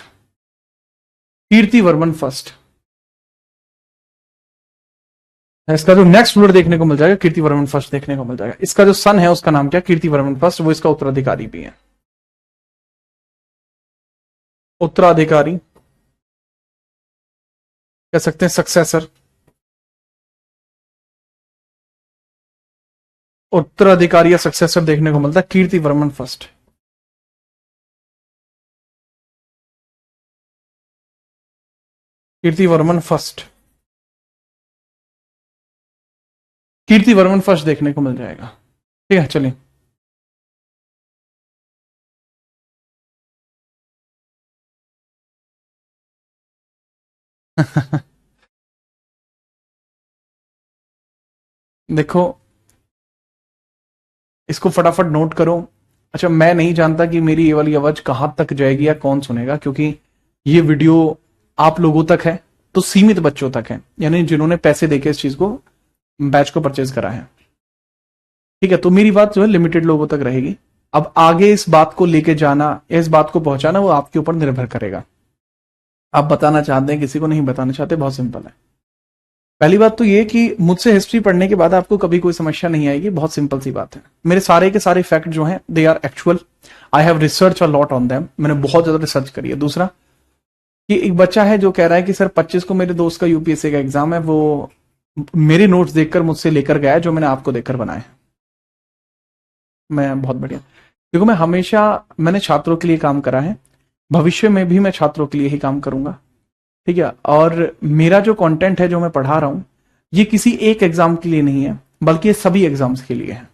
कीर्तिवर्मन फर्स्ट। इसका जो नेक्स्ट रूलर देखने को मिल जाएगा, कीर्तिवर्मन फर्स्ट देखने को मिल जाएगा। इसका जो सन है उसका नाम क्या? कीर्तिवर्मन फर्स्ट, वो इसका उत्तराधिकारी भी है। उत्तराधिकारी कह सकते हैं, सक्सेसर। उत्तराधिकारी या सक्सेसर देखने को मिलता है Kirtivarman first. Kirtivarman first, Kirtivarman first देखने को मिल जाएगा। ठीक है, चलिए। देखो, इसको फटाफट नोट करो। अच्छा, मैं नहीं जानता कि मेरी ये वाली आवाज कहां तक जाएगी या कौन सुनेगा, क्योंकि ये वीडियो आप लोगों तक है तो सीमित बच्चों तक है, यानी जिन्होंने पैसे देके इस चीज को, बैच को परचेज करा है। ठीक है, तो मेरी बात जो है लिमिटेड लोगों तक रहेगी। अब आगे इस बात को लेके जाना या इस बात को पहुंचाना वो आपके ऊपर निर्भर करेगा। आप बताना चाहते हैं, किसी को नहीं बताना चाहते, बहुत सिंपल है। पहली बात तो ये कि मुझसे हिस्ट्री पढ़ने के बाद आपको कभी कोई समस्या नहीं आएगी, बहुत सिंपल सी बात है। मेरे सारे के सारे फैक्ट जो हैं they are actual, I have research a lot on them, मैंने बहुत ज्यादा रिसर्च करी है। दूसरा कि एक बच्चा है जो कह रहा है कि सर 25 को मेरे दोस्त का यूपीएससी का एग्जाम है, वो मेरे नोट्स देखकर मुझसे लेकर गया है जो मैंने आपको देखकर बनाए। मैं बहुत बढ़िया, देखो मैं हमेशा मैंने छात्रों के लिए काम करा है, भविष्य में भी मैं छात्रों के लिए ही काम करूंगा, ठीक है। और मेरा जो कंटेंट है जो मैं पढ़ा रहा हूं ये किसी एक एग्जाम के लिए नहीं है, बल्कि ये सभी एग्जाम्स के लिए है।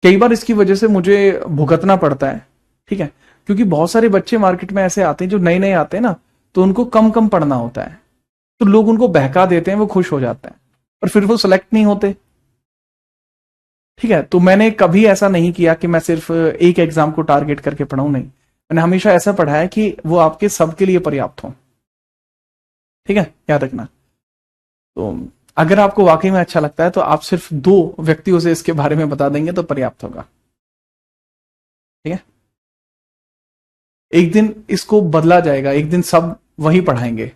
कई बार इसकी वजह से मुझे भुगतना पड़ता है, ठीक है, क्योंकि बहुत सारे बच्चे मार्केट में ऐसे आते हैं जो नए नए आते हैं ना, तो उनको कम कम पढ़ना होता है, तो लोग उनको बहका देते हैं, वो खुश हो जाते हैं और फिर वो सिलेक्ट नहीं होते, ठीक है। तो मैंने कभी ऐसा नहीं किया कि मैं सिर्फ एक एग्जाम को टारगेट करके पढ़ाऊं, नहीं, मैंने हमेशा ऐसा पढ़ा है कि वो आपके सबके लिए पर्याप्त हो, ठीक है, याद रखना। तो अगर आपको वाकई में अच्छा लगता है तो आप सिर्फ 2 व्यक्तियों से इसके बारे में बता देंगे तो पर्याप्त होगा, ठीक है। एक दिन इसको बदला जाएगा, एक दिन सब वही पढ़ाएंगे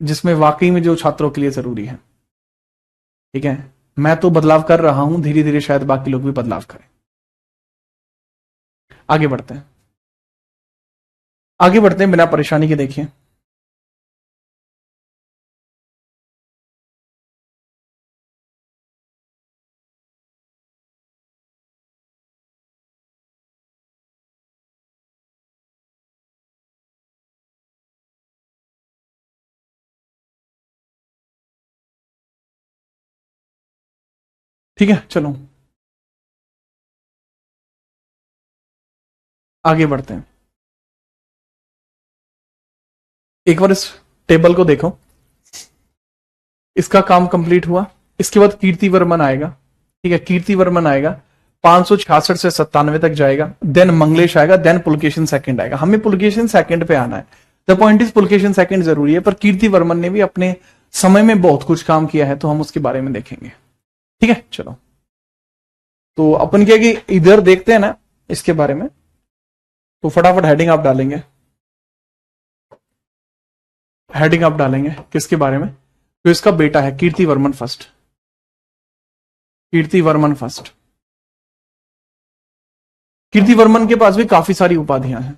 जिसमें वाकई में जो छात्रों के लिए जरूरी है, ठीक है। मैं तो बदलाव कर रहा हूं, धीरे धीरे शायद बाकी लोग भी बदलाव करें। आगे बढ़ते हैं, आगे बढ़ते हैं बिना परेशानी के। देखिए ठीक है, चलो आगे बढ़ते हैं। एक बार इस टेबल को देखो, इसका काम कंप्लीट हुआ, इसके बाद कीर्तिवर्मन आएगा, ठीक है, कीर्तिवर्मन आएगा 566 से 97 तक जाएगा, देन मंगलेश आएगा, देन पुलकेशन सेकंड आएगा। हमें पुलकेशन सेकंड पे आना है, the point is Pulakeshin second जरूरी है, पर कीर्तिवर्मन ने भी अपने समय में बहुत कुछ काम किया है, तो हम उसके बारे में देखेंगे, ठीक है। चलो तो अपन क्या कि इधर देखते हैं ना इसके बारे में, तो फटाफट हेडिंग आप डालेंगे, हेडिंग आप डालेंगे किसके बारे में, तो इसका बेटा है कीर्तिवर्मन फर्स्ट, कीर्तिवर्मन फर्स्ट। कीर्तिवर्मन के पास भी काफी सारी उपाधियां हैं।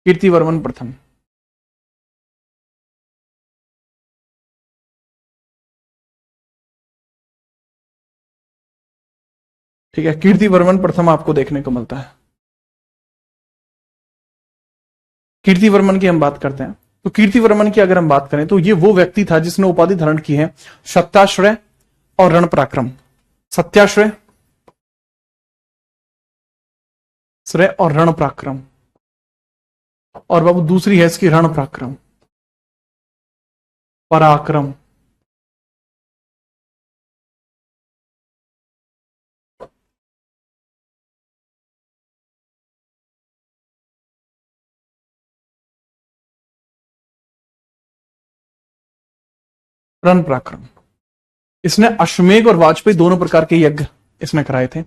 कीर्तिवर्मन प्रथम, ठीक है, कीर्तिवर्मन प्रथम आपको देखने को मिलता है। कीर्तिवर्मन की हम बात करते हैं, तो कीर्तिवर्मन की अगर हम बात करें तो ये वो व्यक्ति था जिसने उपाधि धारण की है सत्याश्रय और रण पराक्रम। सत्याश्रय श्रेय और रण पराक्रम, और बाबू दूसरी है इसकी रण पराक्रम, पराक्रम। रण पराक्रम, इसने अश्वमेघ और वाजपेयी दोनों प्रकार के यज्ञ इसने कराए थे।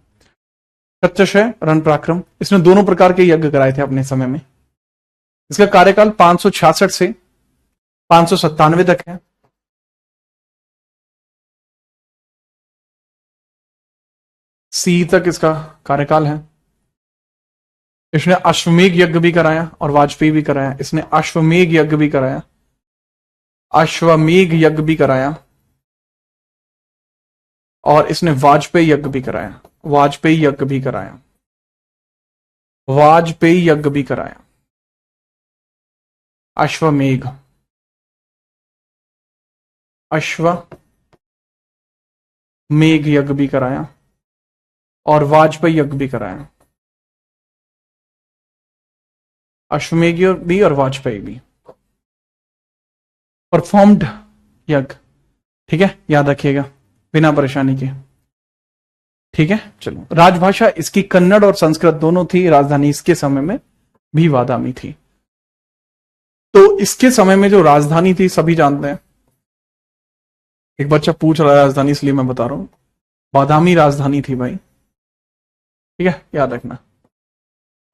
सत्यशय रण पराक्रम, इसने दोनों प्रकार के यज्ञ कराए थे अपने समय में। इसका कार्यकाल 566 से 597 तक है। सी तक इसका कार्यकाल है। इसने अश्वमेघ यज्ञ भी कराया और वाजपेयी भी कराया, इसने अश्वमेघ यज्ञ भी कराया, अश्वमेघ यज्ञ भी कराया, और इसने वाजपेयी यज्ञ भी कराया, वाजपेयी यज्ञ भी कराया, वाजपेयी यज्ञ भी कराया। अश्वमेघ, अश्वमेघ यज्ञ भी कराया और वाजपेयी यज्ञ भी कराया। अश्वमेघ भी और वाजपेयी भी परफॉर्म्ड यज्ञ, ठीक है, याद रखिएगा बिना परेशानी के, ठीक है। चलो, राजभाषा इसकी कन्नड़ और संस्कृत दोनों थी, राजधानी इसके समय में भी बादामी थी। तो इसके समय में जो राजधानी थी सभी जानते हैं, एक बच्चा पूछ रहा है राजधानी, इसलिए मैं बता रहा हूं, बादामी राजधानी थी भाई, ठीक है, याद रखना।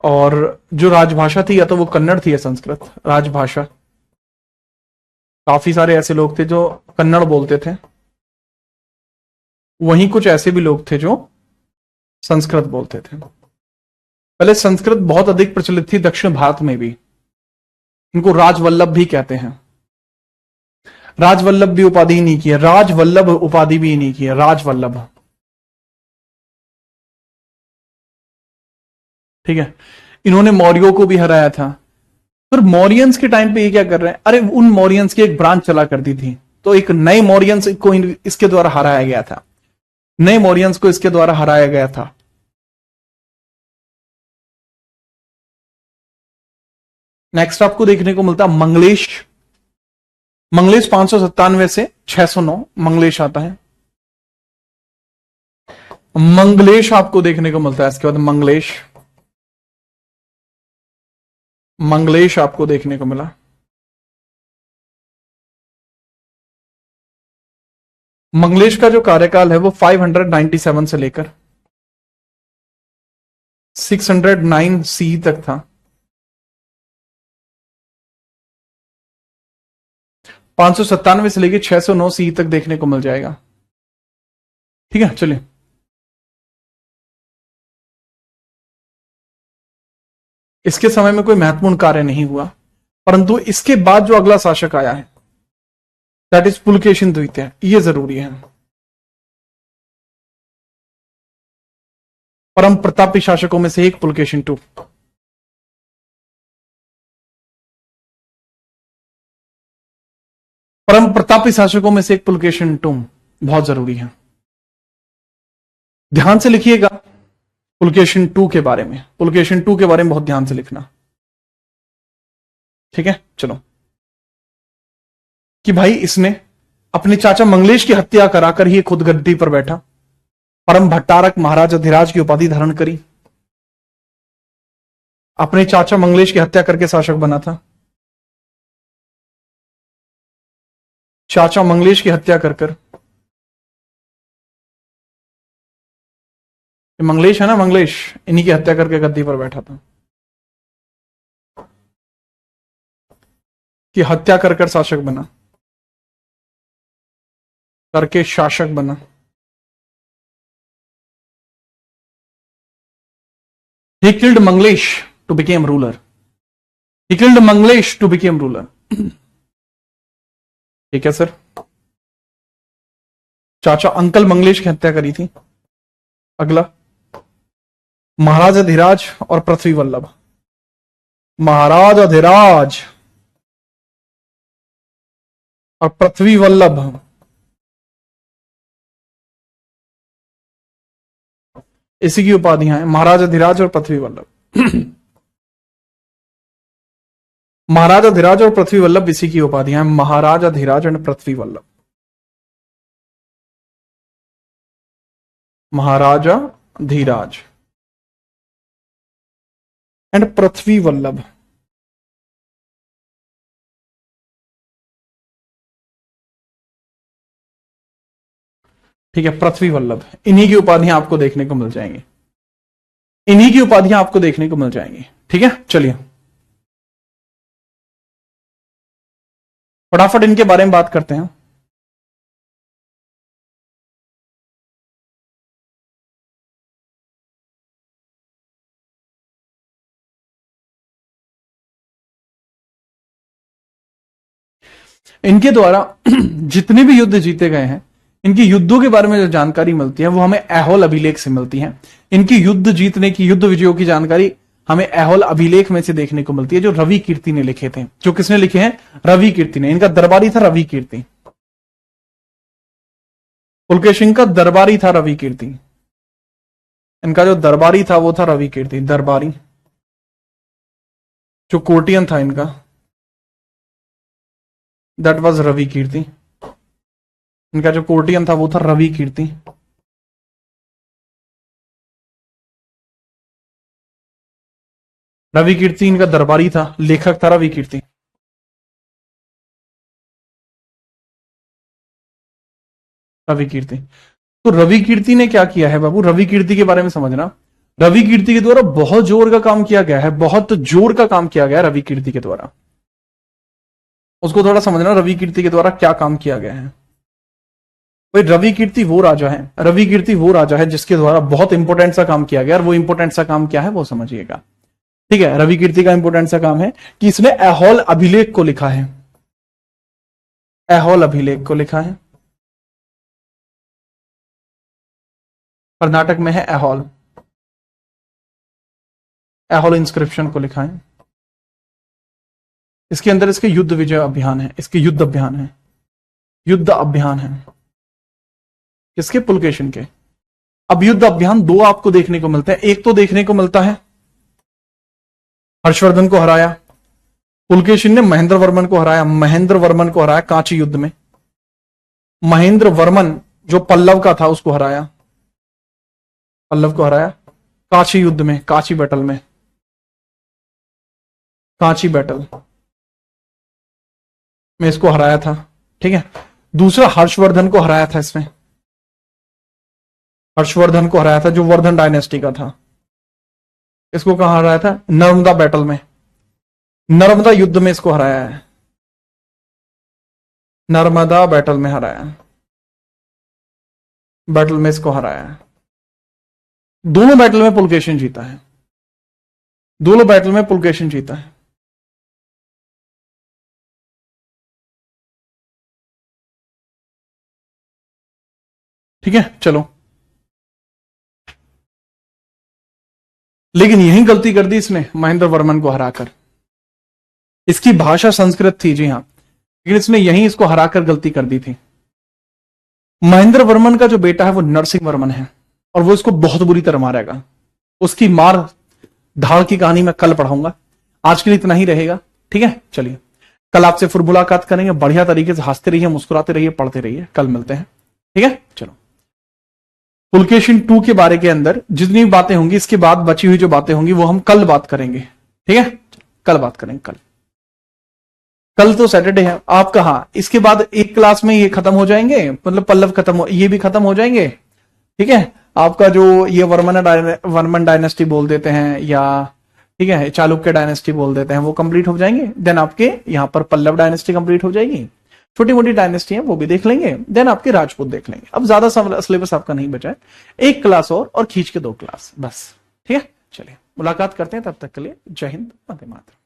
और जो राजभाषा थी या तो वो कन्नड़ थी या संस्कृत, राजभाषा काफी सारे ऐसे लोग थे जो कन्नड़ बोलते थे, वहीं कुछ ऐसे भी लोग थे जो संस्कृत बोलते थे। पहले संस्कृत बहुत अधिक प्रचलित थी दक्षिण भारत में भी। इनको राजवल्लभ भी कहते हैं। राजवल्लभ भी उपाधि नहीं की है, राजवल्लभ उपाधि भी नहीं की है, राजवल्लभ। ठीक है। इन्होंने मौर्यों को भी हराया था। फिर मौर्यंस के टाइम पे ये क्या कर रहे हैं, अरे उन मौर्यंस की एक ब्रांच चला करती थी, तो एक नए मौर्यंस को इसके द्वारा हराया गया था, नए मौर्यंस को इसके द्वारा हराया गया था। नेक्स्ट आपको देखने को मिलता है मंगलेश। मंगलेश 597 से 609 मंगलेश आता है। मंगलेश आपको देखने को मिलता है। इसके बाद मंगलेश, मंगलेश आपको देखने को मिला। मंगलेश का जो कार्यकाल है वो 597 से लेकर 609 सी तक था। 597 से लेकर 609 सी तक देखने को मिल जाएगा। ठीक है, चलिए इसके समय में कोई महत्वपूर्ण कार्य नहीं हुआ, परंतु इसके बाद जो अगला शासक आया है दैट इज पुलकेशिन द्वितीय, ये जरूरी है। परम प्रतापी शासकों में से एक पुलकेशिन टू। परम प्रतापी शासकों में से एक पुलकेशिन टू बहुत जरूरी है। ध्यान से लिखिएगा पुलकेशिन टू के बारे में, पुलकेशिन टू के बारे में बहुत ध्यान से लिखना। ठीक है, चलो कि भाई इसने अपने चाचा मंगलेश की हत्या कराकर ही खुद गद्दी पर बैठा, परम भट्टारक महाराज अधिराज की उपाधि धारण करी, अपने चाचा मंगलेश की हत्या करके शासक बना था। चाचा मंगलेश की हत्या कर मंगलेश है ना, मंगलेश, इन्हीं की हत्या करके गद्दी पर बैठा था, कि हत्या कर शासक बना, करके शासक बना। He killed Manglesh to become ruler. He killed Manglesh to become ruler. ठीक है सर। चाचा अंकल मंगलेश की हत्या करी थी। अगला महाराज अधिराज और पृथ्वी वल्लभ। महाराज अधिराज और पृथ्वी वल्लभ इसी की उपाधियां हैं, महाराज अधिराज और पृथ्वी वल्लभ। महाराज अधिराज और पृथ्वी वल्लभ इसी की उपाधियां हैं, महाराज अधिराज एंड पृथ्वी वल्लभ। महाराजा धीराज एंड पृथ्वी वल्लभ। ठीक है, पृथ्वी वल्लभ, इन्हीं की उपाधियां आपको देखने को मिल जाएंगी, इन्हीं की उपाधियां आपको देखने को मिल जाएंगी। ठीक है, चलिए फटाफट इनके बारे में बात करते हैं। इनके द्वारा जितने भी युद्ध जीते गए हैं, इनकी युद्धों के बारे में जो जानकारी मिलती है वो हमें ऐहोल अभिलेख से मिलती है। इनकी युद्ध जीतने की, युद्ध विजयों की जानकारी हमें ऐहोल अभिलेख में से देखने को मिलती है, जो रवि कीर्ति ने लिखे थे। जो किसने लिखे हैं? रवि कीर्ति ने। इनका दरबारी था रवि कीर्ति। पुलकेशिन का दरबारी था रवि कीर्ति। इनका जो दरबारी था वो था रवि कीर्ति, दरबारी। जो कोर्टियन था इनका, दैट वाज रवि कीर्ति। इनका जो कोर्टियन था वो था रवि कीर्ति। रवि कीर्ति इनका दरबारी था, लेखक था रवि कीर्ति। रवि कीर्ति। तो रवि कीर्ति ने क्या किया है बाबू, रवि कीर्ति के बारे में समझना। रवि कीर्ति के द्वारा बहुत जोर का काम किया गया है, बहुत जोर का काम किया गया है रवि कीर्ति के द्वारा। उसको थोड़ा समझना रवि कीर्ति के द्वारा क्या काम किया गया है। भाई रवि कीर्ति वो राजा है, रवि कीर्ति वो राजा है जिसके द्वारा बहुत इंपॉर्टेंट सा काम किया गया, और वो इंपॉर्टेंट सा काम क्या है वो समझिएगा। ठीक है, रवि कीर्ति का इंपॉर्टेंट सा काम है कि इसने ऐहोल अभिलेख को लिखा है, ऐहोल अभिलेख को लिखा है। कर्नाटक में है ऐहोल, ऐहोल इंस्क्रिप्शन को लिखा है। इसके अंदर इसके युद्ध विजय अभियान है, इसके युद्ध अभियान है, युद्ध अभियान है किसके, पुलकेशिन के। अब युद्ध अभियान दो आपको देखने को मिलते हैं। एक तो देखने को मिलता है हर्षवर्धन को हराया, पुलकेशिन ने महेंद्र वर्मन को हराया, महेंद्र वर्मन को हराया कांची युद्ध में। महेंद्र वर्मन जो पल्लव का था उसको हराया, पल्लव को हराया कांची युद्ध में, कांची बैटल में, कांची बैटल में इसको हराया था। ठीक है, दूसरा हर्षवर्धन को हराया था इसमें, हर्षवर्धन को हराया था जो वर्धन डायनेस्टी का था। इसको कहां हराया था, नर्मदा बैटल में, नर्मदा युद्ध में इसको हराया है, नर्मदा बैटल में हराया, बैटल में इसको हराया है। दोनों बैटल में पुलकेशिन जीता है, दोनों बैटल में पुलकेशिन जीता है। ठीक है, चलो। लेकिन यही गलती कर दी इसने महेंद्र वर्मन को हराकर। इसकी भाषा संस्कृत थी, जी हां, लेकिन इसने यही इसको हराकर गलती कर दी थी। महेंद्र वर्मन का जो बेटा है वो नरसिंह वर्मन है, और वो इसको बहुत बुरी तरह मारेगा। उसकी मार धाड़ की कहानी मैं कल पढ़ाऊंगा, आज के लिए इतना ही रहेगा। ठीक है, चलिए कल आपसे फिर मुलाकात करेंगे। बढ़िया तरीके से हंसते रहिए, मुस्कुराते रहिए, पढ़ते रहिए। कल मिलते हैं, ठीक है, चलो। पुलकेशिन 2 के बारे के अंदर जितनी भी बातें होंगी, इसके बाद बची हुई जो बातें होंगी वो हम कल बात करेंगे। ठीक है, कल बात करेंगे। कल तो सैटरडे है। आप कहा इसके बाद एक क्लास में ये खत्म हो जाएंगे, मतलब पल्लव खत्म हो, ये भी खत्म हो जाएंगे। ठीक है, आपका जो ये वर्मन डायनेस्टी बोल देते हैं, या ठीक है चालुक्य डायनेस्टी बोल देते हैं, वो कंप्लीट हो जाएंगे। देन आपके यहाँ पर पल्लव डायनेस्टी कंप्लीट हो जाएगी। छोटी मोटी डायनेस्टी है वो भी देख लेंगे। देन आपके राजपूत देख लेंगे। अब ज्यादा सिलेबस आपका नहीं बचा है, एक क्लास और खींच के 2 क्लास बस। ठीक है, चलिए मुलाकात करते हैं, तब तक के लिए जय हिंद, वंदे मातरम।